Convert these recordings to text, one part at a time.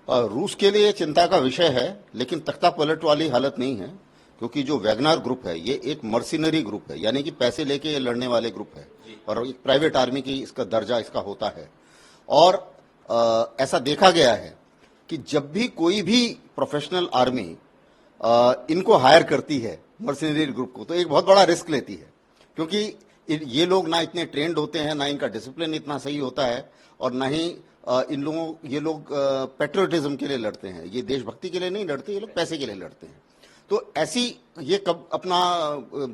रूस के लिए चिंता का विषय है, लेकिन तख्ता पलट वाली हालत नहीं है, क्योंकि जो वैगनर ग्रुप है ये एक मर्सिनरी ग्रुप है, यानी कि पैसे लेके ये लड़ने वाले ग्रुप है और एक प्राइवेट आर्मी की इसका दर्जा इसका होता है। और ऐसा देखा गया है कि जब भी कोई भी प्रोफेशनल आर्मी इनको हायर करती है मर्सिनरी ग्रुप को, तो एक बहुत बड़ा रिस्क लेती है, क्योंकि ये लोग ना इतने ट्रेंड होते हैं, ना इनका डिसिप्लिन इतना सही होता है, और ना ही ये लोग पेट्रियोटिज्म के लिए लड़ते हैं। ये देशभक्ति के लिए नहीं लड़ते, ये लोग पैसे के लिए लड़ते हैं। तो ऐसी ये कब अपना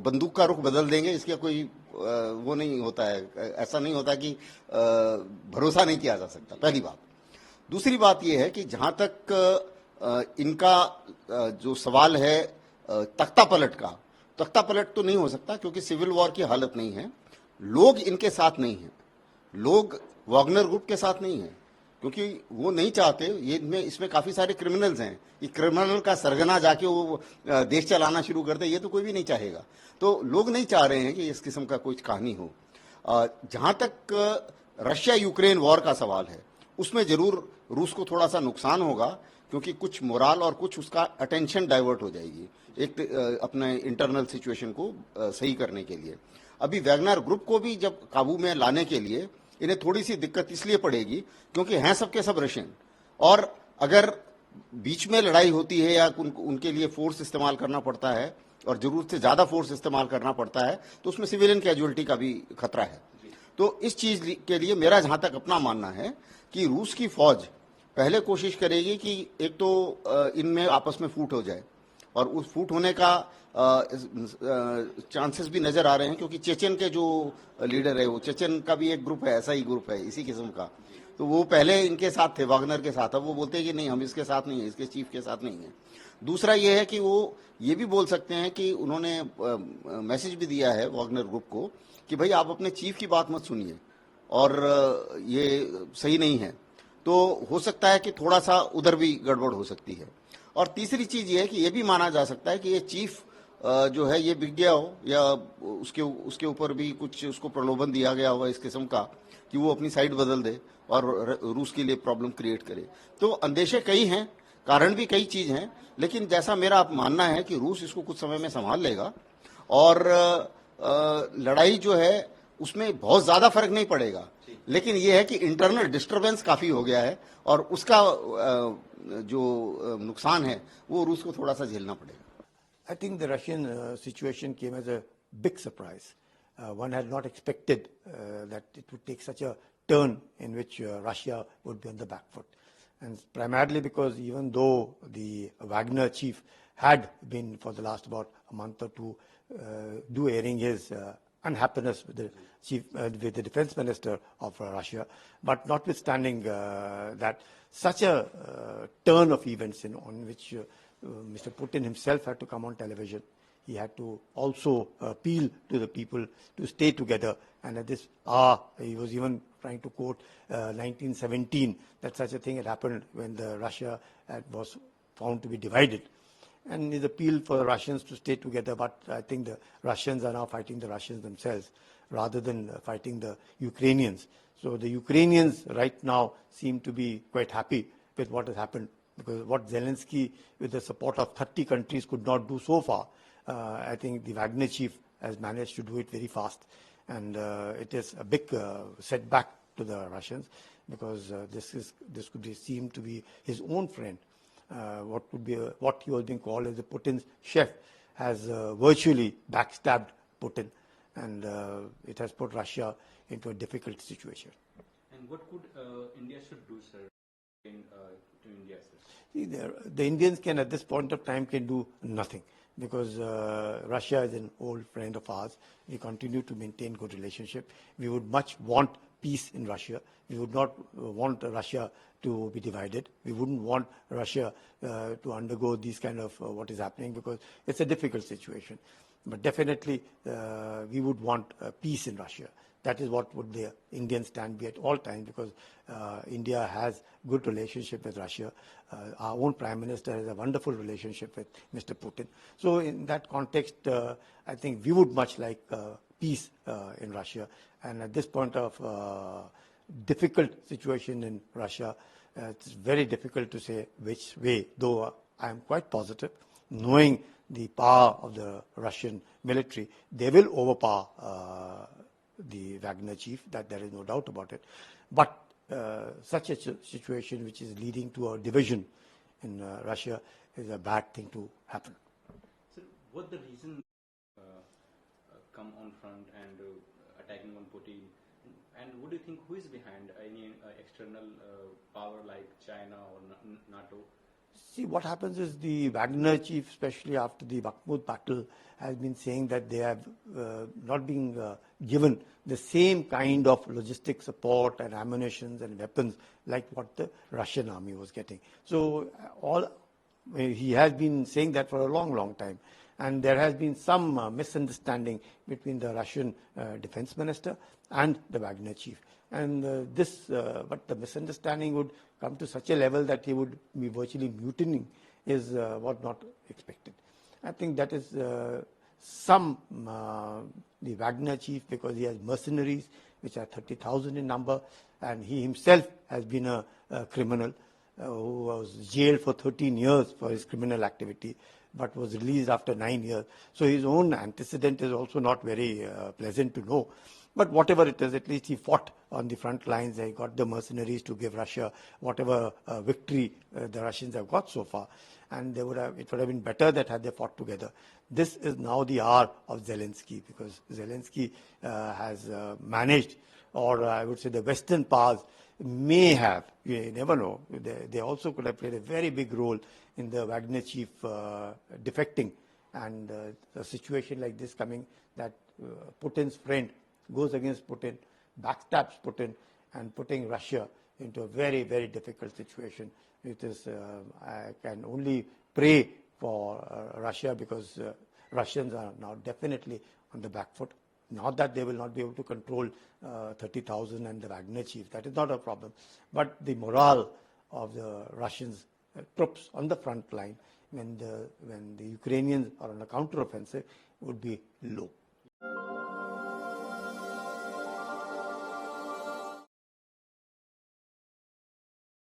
बंदूक का रुख बदल देंगे, इसका कोई वो नहीं होता है, ऐसा नहीं होता कि भरोसा नहीं किया जा सकता, पहली बात। दूसरी बात यह है कि जहां तक इनका जो सवाल है तख्ता पलट का, तख्ता पलट तो नहीं हो सकता, क्योंकि सिविल वॉर की हालत नहीं है। लोग इनके साथ नहीं हैं, लोग वागनर ग्रुप के साथ नहीं हैं, क्योंकि वो नहीं चाहते। ये इसमें काफी सारे क्रिमिनल्स हैं, ये क्रिमिनल का सरगना जाके वो देश चलाना शुरू कर दे, ये तो कोई भी नहीं चाहेगा। तो लोग नहीं चाह रहे हैं कि इस किस्म का कोई कहानी हो। जहां तक रशिया यूक्रेन वॉर का सवाल है, उसमें जरूर रूस को थोड़ा सा नुकसान होगा, क्योंकि कुछ मोराल और कुछ उसका अटेंशन डाइवर्ट हो जाएगी एक अपने इंटरनल सिचुएशन को सही करने के लिए। अभी वैगनर ग्रुप को भी जब काबू में लाने के लिए इन्हें थोड़ी सी दिक्कत इसलिए पड़ेगी क्योंकि हैं सबके सब रशियन, और अगर बीच में लड़ाई होती है या उनके लिए फोर्स इस्तेमाल करना पड़ता है और जरूरत से ज्यादा फोर्स इस्तेमाल करना पड़ता है, तो उसमें सिविलियन कैजुअलिटी का भी खतरा है। तो इस चीज के लिए मेरा जहां तक अपना मानना है कि रूस की फौज पहले कोशिश करेगी कि एक तो इनमें आपस में फूट हो जाए, और उस फूट होने का चांसेस भी नजर आ रहे हैं, क्योंकि चेचन के जो लीडर है, वो चेचन का भी एक ग्रुप है, ऐसा ही ग्रुप है इसी किस्म का, तो वो पहले इनके साथ थे, वागनर के साथ। अब वो बोलते हैं कि नहीं, हम इसके साथ नहीं है, इसके चीफ के साथ नहीं है। दूसरा ये है कि वो ये भी बोल सकते हैं कि उन्होंने मैसेज भी दिया है वागनर ग्रुप को कि भाई आप अपने चीफ की बात मत सुनिए, और ये सही नहीं है। तो हो सकता है कि थोड़ा सा उधर भी गड़बड़ हो सकती है। और तीसरी चीज ये है कि ये भी माना जा सकता है कि ये चीफ जो है ये बिक गया हो, या उसके ऊपर भी कुछ उसको प्रलोभन दिया गया होगा इस किस्म का कि वो अपनी साइड बदल दे और रूस के लिए प्रॉब्लम क्रिएट करे। तो अंदेशे कई हैं, कारण भी कई चीज हैं, लेकिन जैसा मेरा मानना है कि रूस इसको कुछ समय में संभाल लेगा, और लड़ाई जो है उसमें बहुत ज्यादा फर्क नहीं पड़ेगा, लेकिन यह है कि इंटरनल डिस्टर्बेंस काफी हो गया है, और उसका जो नुकसान है वो रूस को थोड़ा सा झेलना पड़ेगा। I think the Russian situation came as a big surprise. One had not expected that it would take such a turn in which Russia would be on the back foot. And primarily because even though the Wagner chief had been for the last about a month or two airing his unhappiness with the with the defense minister of Russia, but notwithstanding that, such a turn of events on which Mr. Putin himself had to come on television. He had to also appeal to the people to stay together. And at this hour, he was even trying to quote 1917, that such a thing had happened when the Russia was found to be divided. And his appeal for the Russians to stay together, but I think the Russians are now fighting the Russians themselves rather than fighting the Ukrainians. So the Ukrainians right now seem to be quite happy with what has happened, because what Zelensky, with the support of 30 countries, could not do so far, I think the Wagner chief has managed to do it very fast. And it is a big setback to the Russians, because this could seem to be his own friend. What he was being called as the Putin's chef has virtually backstabbed Putin, and it has put Russia into a difficult situation. And what could India should do, sir, to India, sir? See, the Indians can, at this point of time, can do nothing, because Russia is an old friend of ours. We continue to maintain good relationship. We would much want peace in Russia. We would not want Russia to be divided. We wouldn't want Russia to undergo these kind of what is happening, because it's a difficult situation. But definitely we would want peace in Russia. That is what would the Indian stand be at all times, because India has good relationship with Russia. Our own Prime Minister has a wonderful relationship with Mr. Putin. So in that context, I think we would much like peace in Russia. And at this point of difficult situation in Russia, It's very difficult to say which way, though I am quite positive, knowing the power of the Russian military, they will overpower the Wagner chief, that there is no doubt about it. But such a situation which is leading to a division in Russia is a bad thing to happen. So, what the reason come on front and attacking on Putin? And what do you think, who is behind any external power like China or NATO? See, what happens is the Wagner chief, especially after the Bakhmut battle, has been saying that they have not been given the same kind of logistic support and ammunitions and weapons like what the Russian army was getting. So he has been saying that for a long, long time. And there has been some misunderstanding between the Russian defense minister and the Wagner chief. And but the misunderstanding would come to such a level that he would be virtually mutinying is was not expected. I think that is the Wagner chief, because he has mercenaries which are 30,000 in number, and he himself has been a criminal who was jailed for 13 years for his criminal activity, but was released after 9 years. So his own antecedent is also not very pleasant to know. But whatever it is, at least he fought on the front lines. He got the mercenaries to give Russia whatever victory the Russians have got so far. And it would have been better that had they fought together. This is now the hour of Zelensky, because Zelensky has managed, or I would say the Western powers may have, you never know, they also could have played a very big role in the Wagner chief defecting, and a situation like this coming, that Putin's friend goes against Putin, backstabs Putin, and putting Russia into a very, very difficult situation. It is, I can only pray for Russia, because Russians are now definitely on the back foot. Not that they will not be able to control 30,000 and the Wagner chief. That is not a problem. But the morale of the Russians troops on the front line when the Ukrainians are on a counter-offensive would be low.